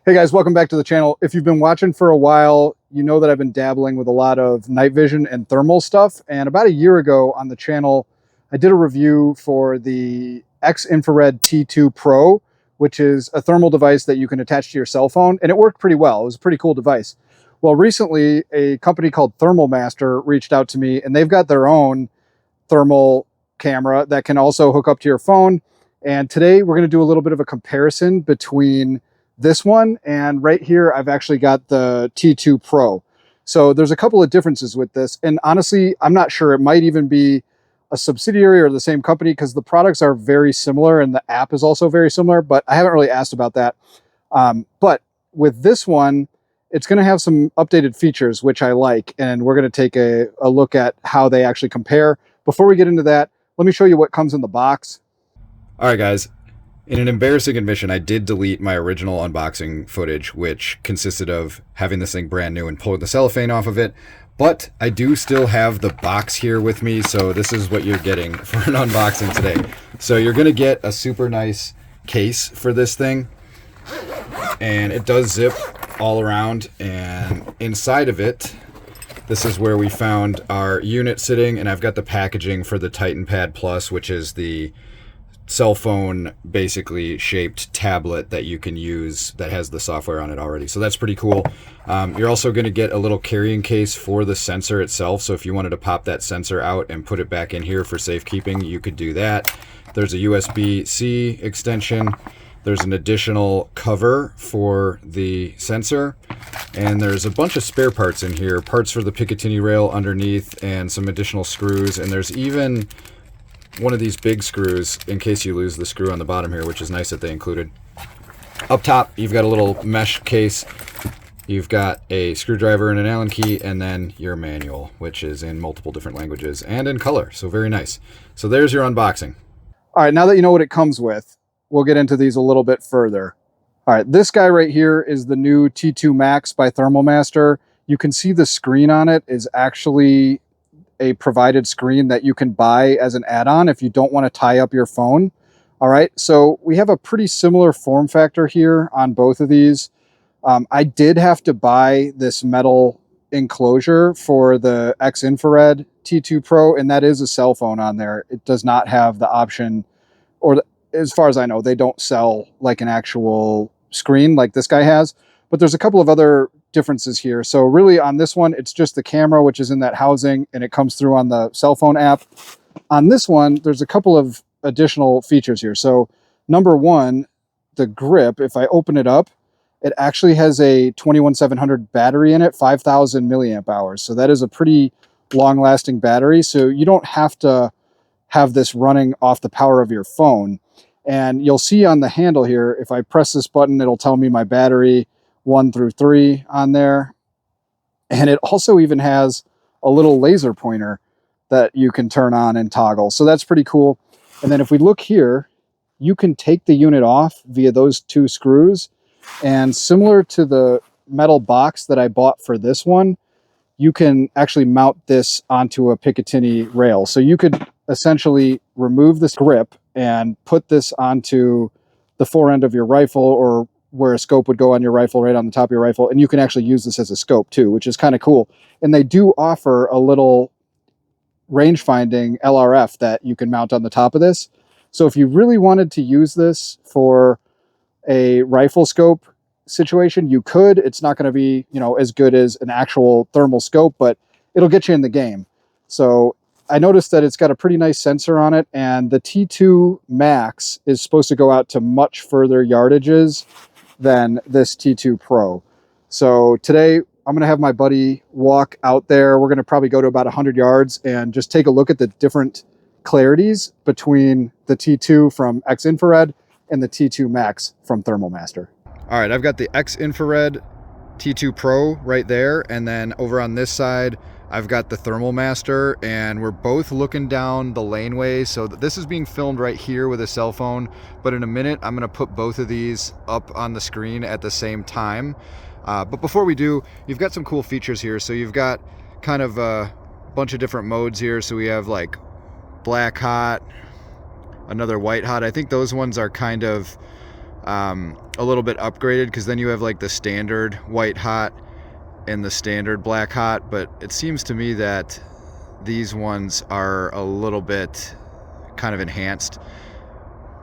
Hey guys, welcome back to the channel. If you've been watching for a while, you know that I've been dabbling with a lot of night vision and thermal stuff. And about a year ago on the channel, I did a review for the XInfrared T2 Pro, which is a thermal device that you can attach to your cell phone. And it worked pretty well. It was a pretty cool device. Well, recently a company called Thermal Master reached out to me, and they've got their own thermal camera that can also hook up to your phone. And today we're going to do a little bit of a comparison between this one and right here I've actually got the T2 Pro. So there's a couple of differences with this, and honestly I'm not sure, it might even be a subsidiary or the same company because the products are very similar and the app is also very similar, but I haven't really asked about that. But with this one, it's going to have some updated features which I like, and we're going to take a look at how they actually compare. Before we get into that, let me show you what comes in the box. All right guys, in an embarrassing admission, I did delete my original unboxing footage, which consisted of having this thing brand new and pulling the cellophane off of it. But I do still have the box here with me, so this is what you're getting for an unboxing today. So you're going to get a super nice case for this thing, and it does zip all around, and inside of it, this is where we found our unit sitting, and I've got the packaging for the Titan Pad Plus, which is the cell phone basically shaped tablet that you can use that has the software on it already. So that's pretty cool. You're also going to get a little carrying case for the sensor itself. So if you wanted to pop that sensor out and put it back in here for safekeeping, you could do that. There's a USB-C extension. There's an additional cover for the sensor, and there's a bunch of spare parts in here, parts for the Picatinny rail underneath and some additional screws, and there's even one of these big screws in case you lose the screw on the bottom here, which is nice that they included. Up top, you've got a little mesh case. You've got a screwdriver and an Allen key, and then your manual, which is in multiple different languages and in color. So very nice. So there's your unboxing. All right, now that you know what it comes with, we'll get into these a little bit further. All right, this guy right here is the new T2 Max by Thermal Master. You can see the screen on it is actually a provided screen that you can buy as an add-on if you don't want to tie up your phone. All right, so we have a pretty similar form factor here on both of these. I did have to buy this metal enclosure for the XInfrared T2 Pro, and that is a cell phone on there. It does not have the option, or as far as I know, they don't sell like an actual screen like this guy has, but there's a couple of other differences here. So really on this one, it's just the camera, which is in that housing, and it comes through on the cell phone app. On this one, there's a couple of additional features here. So number one, the grip, if I open it up, it actually has a 21700 battery in it, 5000 milliamp hours. So that is a pretty long lasting battery. So you don't have to have this running off the power of your phone. And you'll see on the handle here, if I press this button, it'll tell me my battery 1 through 3 on there. And it also even has a little laser pointer that you can turn on and toggle. So that's pretty cool. And then if we look here, you can take the unit off via those two screws. And similar to the metal box that I bought for this one, you can actually mount this onto a Picatinny rail. So you could essentially remove this grip and put this onto the fore end of your rifle, or where a scope would go on your rifle, right on the top of your rifle. And you can actually use this as a scope too, which is kind of cool. And they do offer a little range finding LRF that you can mount on the top of this. So if you really wanted to use this for a rifle scope situation, you could. It's not going to be, you know, as good as an actual thermal scope, but it'll get you in the game. So I noticed that it's got a pretty nice sensor on it, and the T2 Max is supposed to go out to much further yardages than this T2 Pro. So today I'm going to have my buddy walk out there. We're going to probably go to about 100 yards and just take a look at the different clarities between the T2 from XInfrared and the T2 Max from Thermal Master. All right, I've got the XInfrared T2 Pro right there, and then over on this side, I've got the Thermal Master, and we're both looking down the laneway. So this is being filmed right here with a cell phone, but in a minute, I'm gonna put both of these up on the screen at the same time. But before we do, you've got some cool features here. So you've got kind of a bunch of different modes here. So we have like black hot, another white hot. I think those ones are kind of a little bit upgraded, because then you have like the standard white hot and the standard black hot, but it seems to me that these ones are a little bit kind of enhanced.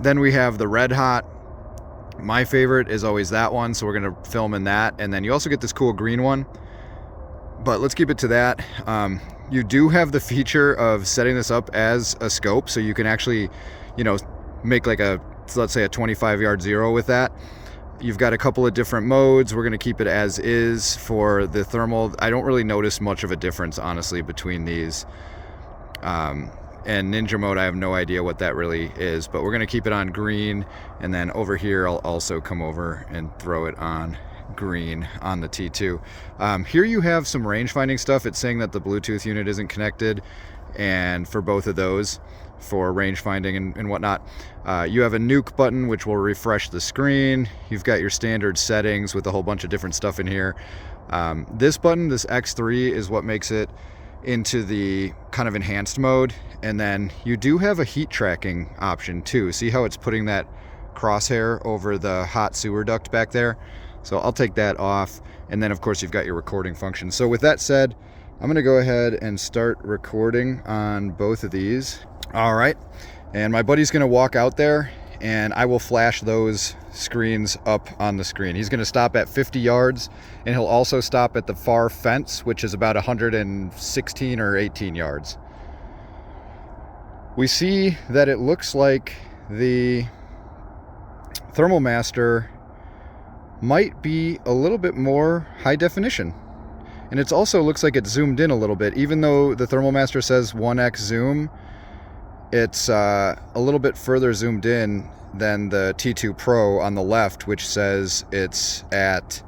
Then we have the red hot. My favorite is always that one, so we're going to film in that. And then you also get this cool green one, but let's keep it to that. You do have the feature of setting this up as a scope, so you can actually, you know, make like a, let's say a 25-yard zero with that. You've got a couple of different modes. We're going to keep it as is for the thermal. I don't really notice much of a difference, honestly, between these. And ninja mode, I have no idea what that really is, but we're going to keep it on green. And then over here, I'll also come over and throw it on green on the T2. Here you have some range finding stuff. It's saying that the Bluetooth unit isn't connected, and for both of those, for range finding and whatnot. You have a nuke button, which will refresh the screen. You've got your standard settings with a whole bunch of different stuff in here. This button, this X3, is what makes it into the kind of enhanced mode. And then you do have a heat tracking option too. See how it's putting that crosshair over the hot sewer duct back there? So I'll take that off. And then of course you've got your recording function. So with that said, I'm gonna go ahead and start recording on both of these. All right, and my buddy's gonna walk out there and I will flash those screens up on the screen. He's gonna stop at 50 yards, and he'll also stop at the far fence, which is about 116 or 18 yards. We see that it looks like the Thermal Master might be a little bit more high definition. And it also looks like it's zoomed in a little bit. Even though the Thermal Master says 1x zoom, it's a little bit further zoomed in than the T2 Pro on the left, which says it's at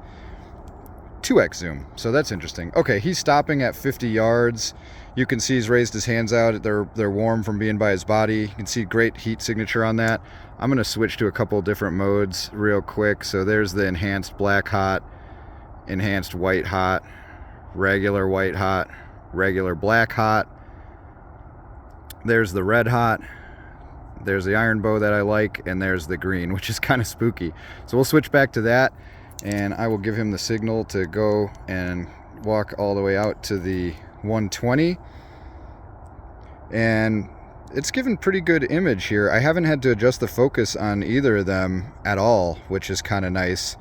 2x zoom. So that's interesting. Okay, he's stopping at 50 yards. You can see he's raised his hands out. They're warm from being by his body. You can see great heat signature on that. I'm going to switch to a couple different modes real quick. So there's the enhanced black hot, enhanced white hot, regular white hot, regular black hot. There's the red hot, there's the iron bow that I like, and there's the green, which is kind of spooky. So we'll switch back to that, and I will give him the signal to go and walk all the way out to the 120. And it's given pretty good image here. I haven't had to adjust the focus on either of them at all, which is kind of nice.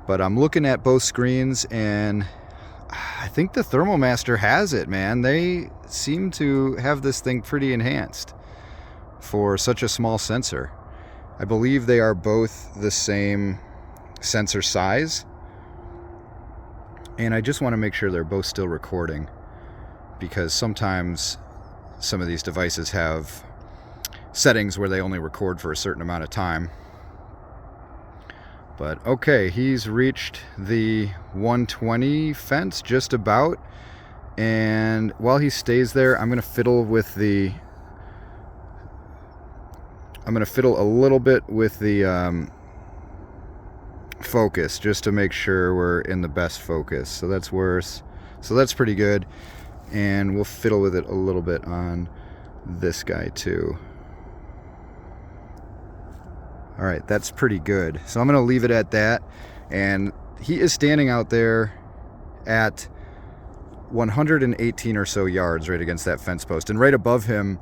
But I'm looking at both screens, and I think the Thermal Master has it, man. They seem to have this thing pretty enhanced for such a small sensor. I believe they are both the same sensor size. And I just want to make sure they're both still recording, because sometimes some of these devices have settings where they only record for a certain amount of time. But okay, he's reached the 120 fence just about, and while he stays there, I'm gonna fiddle a little bit with the focus, just to make sure we're in the best focus. So that's worse. So that's pretty good, and we'll fiddle with it a little bit on this guy too. All right, that's pretty good. So I'm going to leave it at that. And he is standing out there at 118 or so yards right against that fence post. And right above him,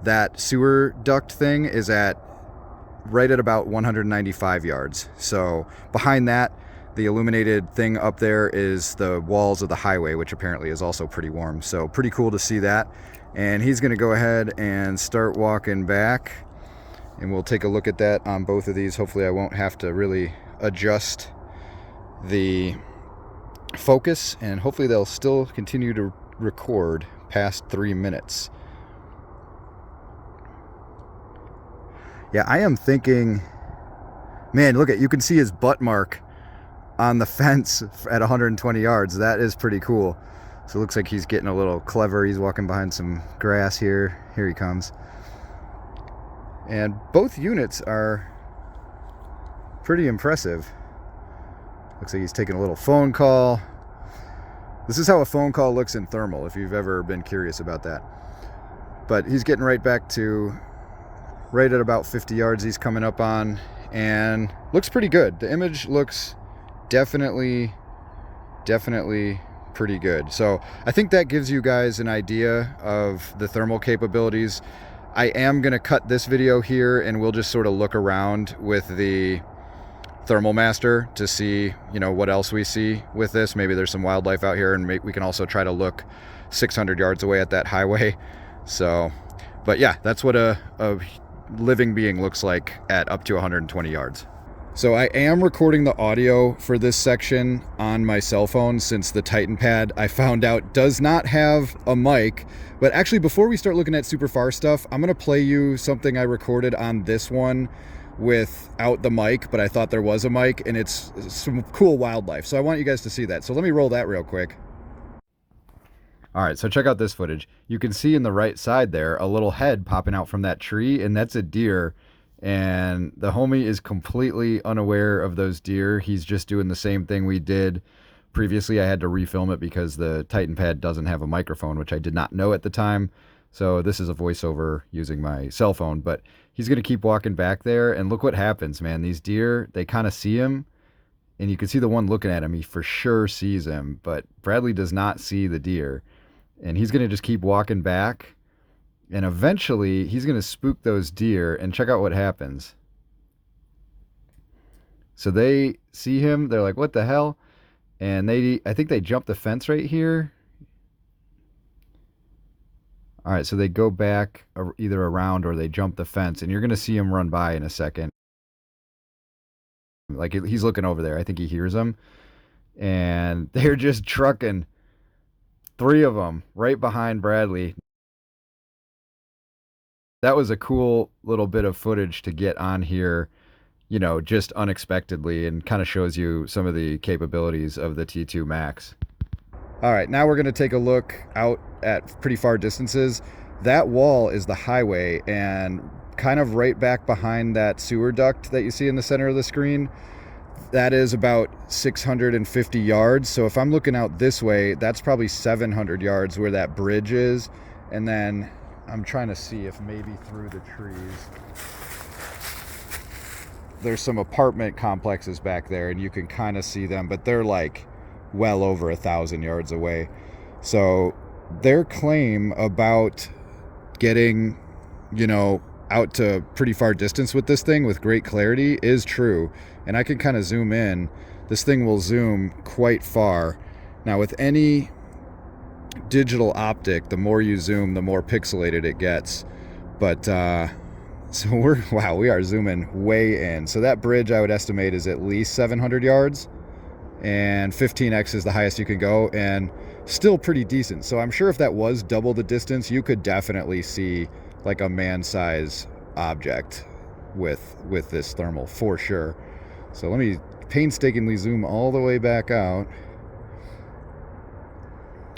that sewer duct thing is right at about 195 yards. So behind that, the illuminated thing up there is the walls of the highway, which apparently is also pretty warm. So pretty cool to see that. And he's going to go ahead and start walking back. And we'll take a look at that on both of these. Hopefully I won't have to really adjust the focus, and hopefully they'll still continue to record past 3 minutes. Yeah, I am thinking, man, look you can see his butt mark on the fence at 120 yards. That is pretty cool. So it looks like he's getting a little clever. He's walking behind some grass here. Here he comes. And both units are pretty impressive. Looks like he's taking a little phone call. This is how a phone call looks in thermal, if you've ever been curious about that. But he's getting right back to right at about 50 yards he's coming up on, and looks pretty good. The image looks definitely pretty good. So I think that gives you guys an idea of the thermal capabilities. I am going to cut this video here and we'll just sort of look around with the Thermal Master to see, you know, what else we see with this. Maybe there's some wildlife out here, and we can also try to look 600 yards away at that highway. So, but yeah, that's what a living being looks like at up to 120 yards. So I am recording the audio for this section on my cell phone, since the Titan Pad, I found out, does not have a mic. But actually, before we start looking at super far stuff, I'm going to play you something I recorded on this one without the mic, but I thought there was a mic, and it's some cool wildlife. So I want you guys to see that. So let me roll that real quick. All right, so check out this footage. You can see in the right side there a little head popping out from that tree, and that's a deer. And the homie is completely unaware of those deer. He's just doing the same thing we did previously. I had to refilm it because the Titan Pad doesn't have a microphone, which I did not know at the time. So this is a voiceover using my cell phone, but he's going to keep walking back there, and look what happens, man. These deer, they kind of see him, and you can see the one looking at him. He for sure sees him, but Bradley does not see the deer, and he's going to just keep walking back, and eventually he's going to spook those deer, and check out what happens. So they see him, they're like, what the hell? And I think they jump the fence right here. All right, so they go back either around or they jump the fence, and you're going to see him run by in a second. Like, he's looking over there. I think he hears them, and they're just trucking 3 of them right behind Bradley. That was a cool little bit of footage to get on here, you know, just unexpectedly, and kind of shows you some of the capabilities of the T2 Max. All right, now we're going to take a look out at pretty far distances. That wall is the highway, and kind of right back behind that sewer duct that you see in the center of the screen, that is about 650 yards. So if I'm looking out this way, that's probably 700 yards where that bridge is. And then I'm trying to see if maybe through the trees there's some apartment complexes back there, and you can kind of see them, but they're like well over 1,000 yards away. So their claim about getting, you know, out to pretty far distance with this thing with great clarity is true. And I can kind of zoom in. This thing will zoom quite far. Now, with any digital optic, the more you zoom, the more pixelated it gets. But so we are zooming way in. So that bridge, I would estimate, is at least 700 yards. And 15x is the highest you can go, and still pretty decent. So I'm sure if that was double the distance, you could definitely see like a man-size object with this thermal for sure. So let me painstakingly zoom all the way back out.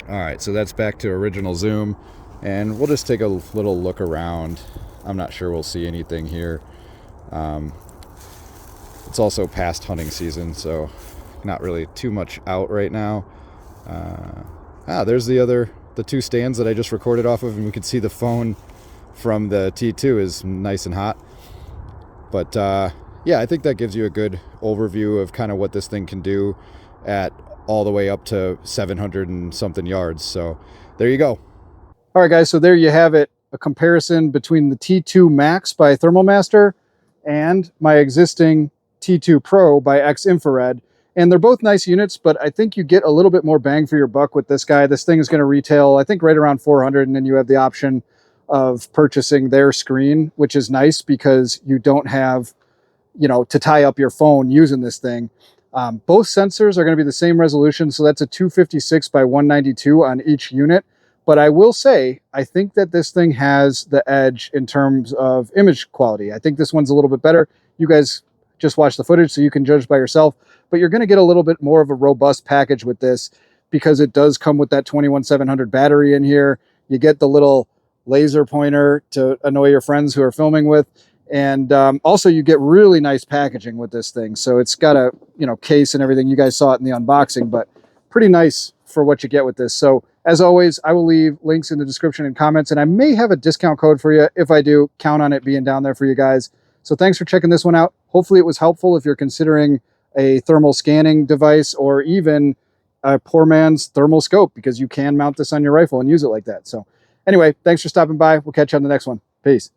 All right, so that's back to original zoom, and we'll just take a little look around. I'm not sure we'll see anything here. It's also past hunting season, so not really too much out right now. There's the 2 stands that I just recorded off of, and we can see the phone from the T2 is nice and hot. But yeah, I think that gives you a good overview of kind of what this thing can do at all the way up to 700 and something yards. So there you go. All right, guys, so there you have it. A comparison between the T2 Max by Thermal Master and my existing T2 Pro by XInfrared. And they're both nice units, but I think you get a little bit more bang for your buck with this guy. This thing is going to retail, I think, right around 400, and then you have the option of purchasing their screen, which is nice because you don't have, you know, to tie up your phone using this thing. Both sensors are going to be the same resolution, so that's a 256 by 192 on each unit. But I will say, I think that this thing has the edge in terms of image quality. I think this one's a little bit better. You guys just watch the footage so you can judge by yourself. But you're going to get a little bit more of a robust package with this because it does come with that 21700 battery in here. You get the little laser pointer to annoy your friends who are filming with. And also you get really nice packaging with this thing. So it's got a, you know, case and everything. You guys saw it in the unboxing, but pretty nice for what you get with this. So as always, I will leave links in the description and comments, and I may have a discount code for you. If I do, count on it being down there for you guys. So thanks for checking this one out. Hopefully it was helpful if you're considering a thermal scanning device or even a poor man's thermal scope, because you can mount this on your rifle and use it like that. So anyway, thanks for stopping by. We'll catch you on the next one. Peace.